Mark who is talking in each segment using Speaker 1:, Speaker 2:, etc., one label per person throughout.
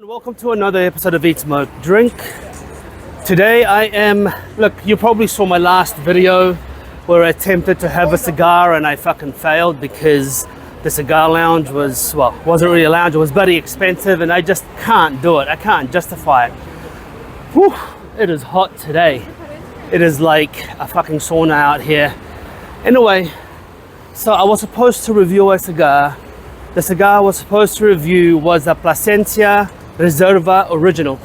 Speaker 1: welcome to another episode of Eat, Smoke, Drink. Today look, you probably saw my last video where I attempted to have a cigar and I fucking failed because the cigar lounge wasn't really a lounge, it was bloody expensive and I just can't do it. I can't justify it. Whew, it is hot today. It is like a fucking sauna out here. Anyway, so I was supposed to review a cigar. The cigar I was supposed to review was a Plasencia Reserva Original.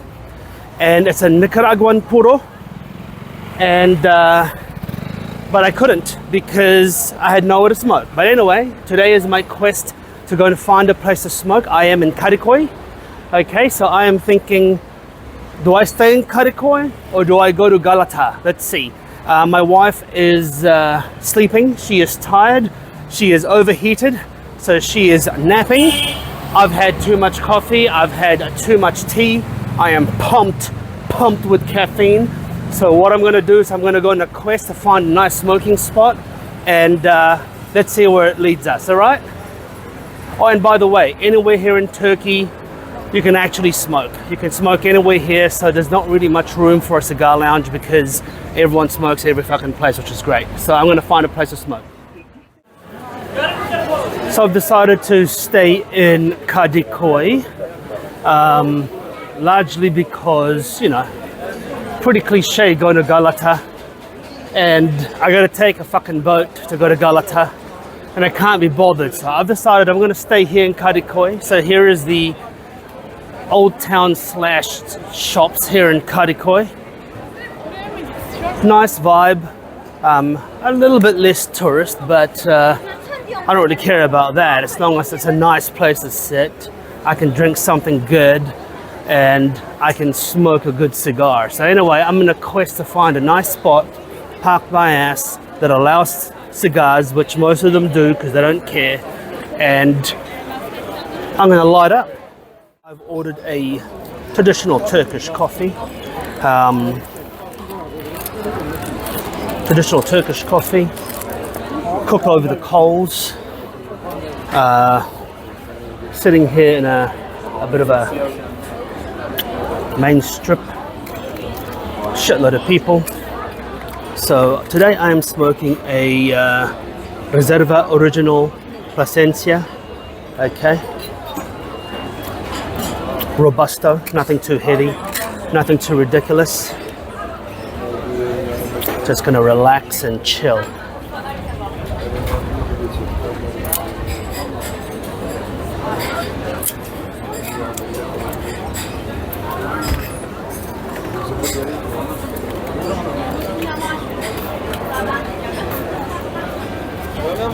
Speaker 1: And it's a Nicaraguan puro. And, but I couldn't because I had nowhere to smoke. But anyway, today is my quest to go and find a place to smoke. I am in Caricoy. Okay, so I am thinking, do I stay in Caricoy or do I go to Galata? Let's see. My wife is sleeping. She is tired. She is overheated. So she is napping. I've had too much coffee. I've had too much tea. I am pumped with caffeine. So what I'm gonna do is I'm gonna go on a quest to find a nice smoking spot and let's see where it leads us, all right? Oh, and by the way, anywhere here in Turkey, you can actually smoke. You can smoke anywhere here, so there's not really much room for a cigar lounge because everyone smokes every fucking place, which is great. So I'm gonna find a place to smoke. So I've decided to stay in Caricoy, largely because, you know, pretty cliche going to Galata, and I gotta take a fucking boat to go to Galata, and I can't be bothered. So I've decided I'm gonna stay here in Caricoy. So here is the old town / shops here in Caricoy. Nice vibe, a little bit less tourist, but I don't really care about that as long as it's a nice place to sit. I can drink something good and I can smoke a good cigar. So anyway, I'm in a quest to find a nice spot, park my ass, that allows cigars, which most of them do because they don't care, and I'm gonna light up. I've ordered a traditional Turkish coffee. Cooked over the coals. Sitting here in a bit of a main strip. Shitload of people. So today I am smoking a Reserva Original Plasencia. Okay. Robusto, nothing too heavy, nothing too ridiculous. Just gonna relax and chill.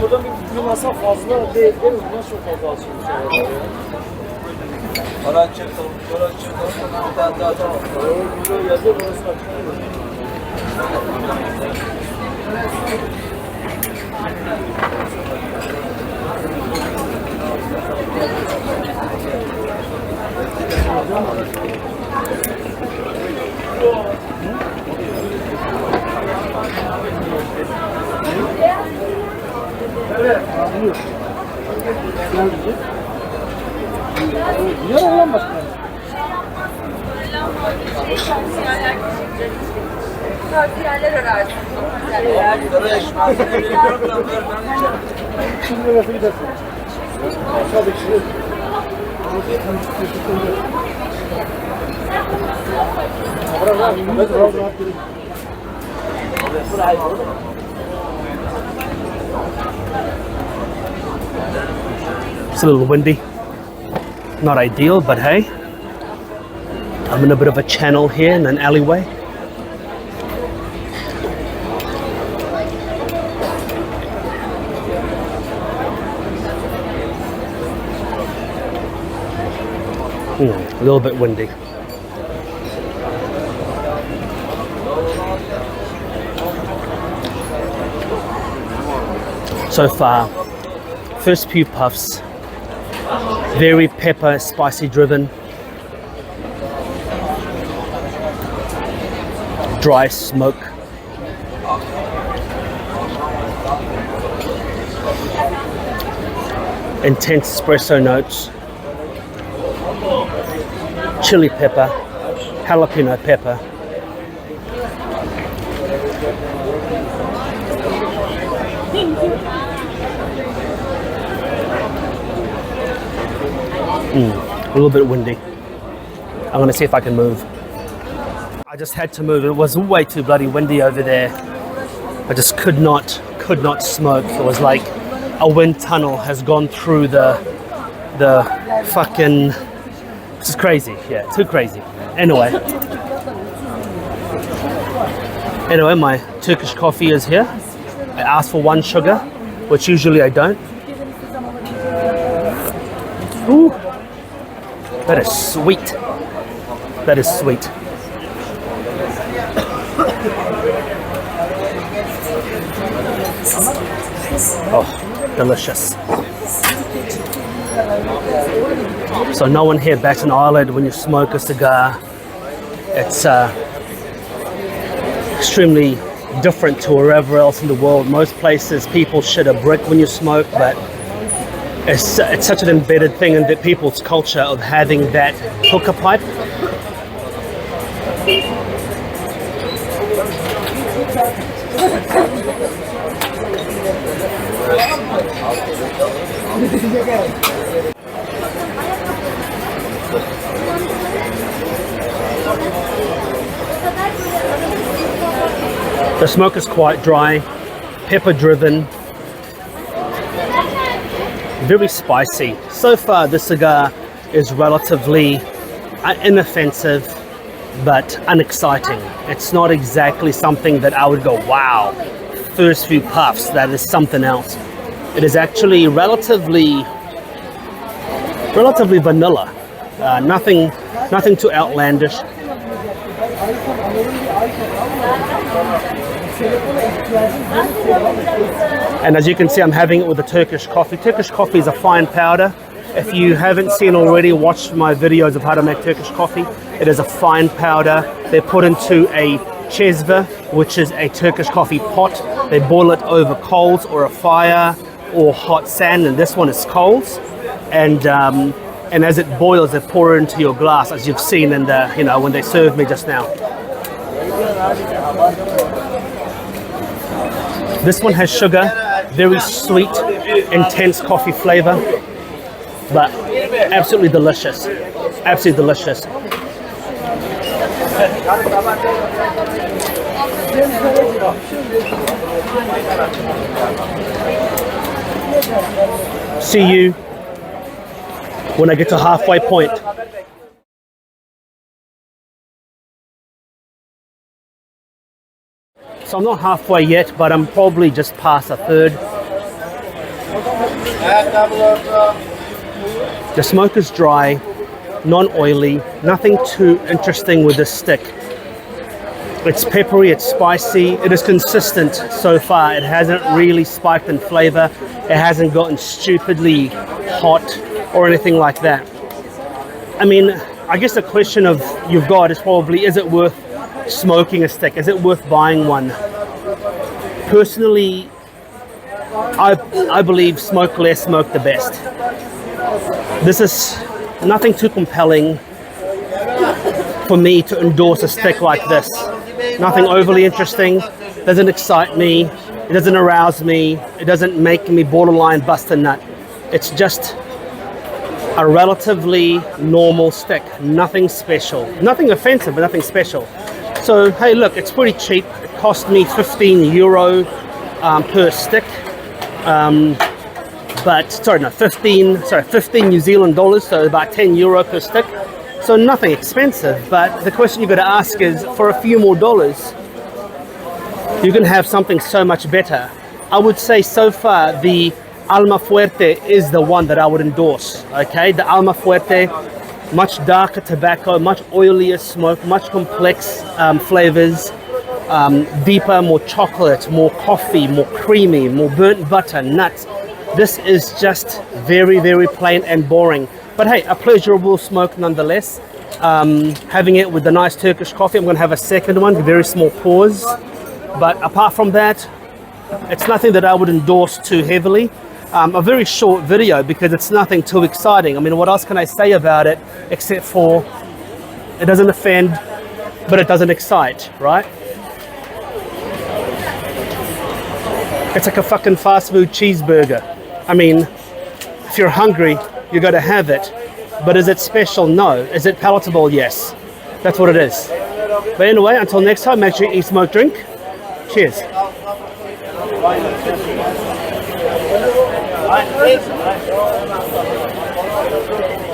Speaker 2: Buradan bir masa fazla değil mi? Bundan çok fazla açılmış herhalde. Para çekalım, tamam. Güzel yazıyor, burası açılıyor. Evet, anlıyor. Niye olan başkanım?
Speaker 3: Tavsiyeler ararsın.
Speaker 2: Şimdi nasıl gidersin? Tabii ki.
Speaker 1: It's a little windy. Not ideal, but hey, I'm in a bit of a channel here in an alleyway. A little bit windy. So far, first few puffs, very pepper, spicy driven. Dry smoke. Intense espresso notes. chili pepper, jalapeno pepper. A little bit windy. I'm gonna see if I can move. I just had to move. It was way too bloody windy over there. I just could not smoke. It was like a wind tunnel has gone through the fucking. This is crazy. Yeah, too crazy. Anyway, my Turkish coffee is here. I asked for 1 sugar, which usually I don't. Ooh, that is sweet. That is sweet. Oh, delicious. So no one here bats an eyelid when you smoke a cigar. It's extremely different to wherever else in the world. Most places people shit a brick when you smoke, but it's such an embedded thing in the people's culture of having that hookah pipe. The smoke is quite dry, pepper driven, very spicy. So far this cigar is relatively inoffensive but unexciting. It's not exactly something that I would go, wow, first few puffs, that is something else. It is actually relatively vanilla, nothing too outlandish. And as you can see, I'm having it with the Turkish coffee. Turkish coffee is a fine powder. If you haven't seen already, watch my videos of how to make Turkish coffee. It is a fine powder. They're put into a chezva, which is a Turkish coffee pot. They boil it over coals or a fire or hot sand, and this one is coals. And as it boils, they pour it into your glass, as you've seen in the, when they served me just now. This one has sugar, very sweet, intense coffee flavor, but absolutely delicious. Absolutely delicious. See you when I get to halfway point. So I'm not halfway yet, but I'm probably just past a third. The smoke is dry, non-oily, nothing too interesting with this stick. It's peppery, it's spicy, it is consistent so far. It hasn't really spiked in flavor. It hasn't gotten stupidly hot or anything like that. I mean, I guess the question of you've got is probably, is it worth smoking a stick? Is it worth buying one? Personally, I believe smoke less, smoke the best. This is nothing too compelling for me to endorse a stick like this. Nothing overly interesting, doesn't excite me, it doesn't arouse me, it doesn't make me borderline bust a nut. It's just a relatively normal stick, nothing special. Nothing offensive, but nothing special. So hey, look, it's pretty cheap. It cost me 15 euro per stick. 15 New Zealand dollars, so about 10 euro per stick. So nothing expensive, but the question you've got to ask is, for a few more dollars, you can have something so much better. I would say so far the Alma Fuerte is the one that I would endorse, okay? The Alma Fuerte, much darker tobacco, much oilier smoke, much complex flavors, deeper, more chocolate, more coffee, more creamy, more burnt butter, nuts. This is just very, very plain and boring. But hey, a pleasurable smoke nonetheless. Having it with the nice Turkish coffee. I'm going to have a second one, a very small pause. But apart from that, it's nothing that I would endorse too heavily. A very short video because it's nothing too exciting. I mean, what else can I say about it except for It doesn't offend, but it doesn't excite, right? It's like a fucking fast food cheeseburger. I mean, if you're hungry, you got to have it. But is it special? No. Is it palatable? Yes. That's what it is. But anyway, until next time, make sure you eat, smoke, drink. Cheers.
Speaker 2: Aynen.